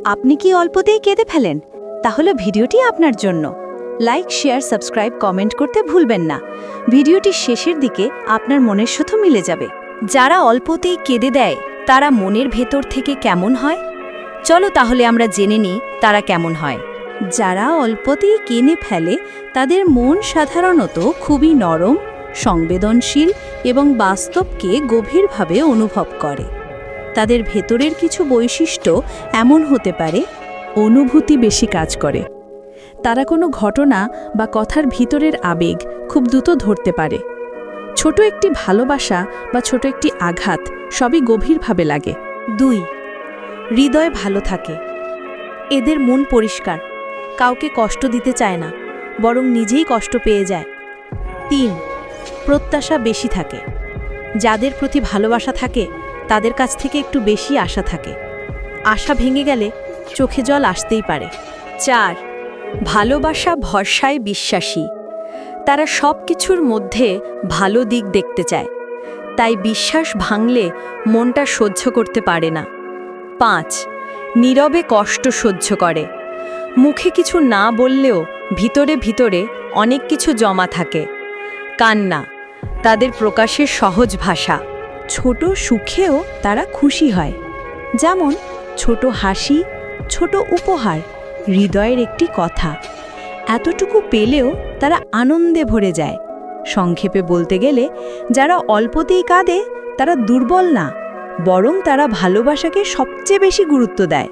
আপনি কি অল্পতেই কেঁদে ফেলেন? তাহলে ভিডিওটি আপনার জন্য। লাইক, শেয়ার, সাবস্ক্রাইব, কমেন্ট করতে ভুলবেন না। ভিডিওটির শেষের দিকে আপনার মনের সাথে মিলে যাবে। যারা অল্পতেই কেঁদে দেয় তারা মনের ভেতর থেকে কেমন হয়? চলো তাহলে আমরা জেনে নিই তারা কেমন হয়। যারা অল্পতেই কেঁদে ফেলে তাদের মন সাধারণত খুবই নরম, সংবেদনশীল এবং বাস্তবকে গভীরভাবে অনুভব করে। তাদের ভেতরের কিছু বৈশিষ্ট্য এমন হতে পারে: অনুভূতি বেশি কাজ করে। তারা কোনো ঘটনা বা কথার ভিতরের আবেগ খুব দ্রুত ধরতে পারে। ছোট একটি ভালোবাসা বা ছোট একটি আঘাত সবই গভীরভাবে লাগে। 2. হৃদয় ভালো থাকে। এদের মন পরিষ্কার, কাউকে কষ্ট দিতে চায় না, বরং নিজেই কষ্ট পেয়ে যায়। 3. প্রত্যাশা বেশি থাকে। যাদের প্রতি ভালোবাসা থাকে তাদের কাছ থেকে একটু বেশি আশা থাকে। আশা ভেঙে গেলে চোখে জল আসতেই পারে। 4. ভালোবাসা ভরসায় বিশ্বাসী। তারা সব কিছুর মধ্যে ভালো দিক দেখতে চায়, তাই বিশ্বাস ভাঙলে মনটা সহ্য করতে পারে না। 5. নীরবে কষ্ট সহ্য করে। মুখে কিছু না বললেও ভিতরে ভিতরে অনেক কিছু জমা থাকে। কান্না তাদের প্রকাশের সহজ ভাষা। ছোট সুখেও তারা খুশি হয়, যেমন ছোট হাসি, ছোট উপহার, হৃদয়ের একটি কথা। এতটুকু পেলেও তারা আনন্দে ভরে যায়। সংক্ষেপে বলতে গেলে যারা অল্পতেই কাঁদে তারা দুর্বল না, বরং তারা ভালোবাসাকে সবচেয়ে বেশি গুরুত্ব দেয়।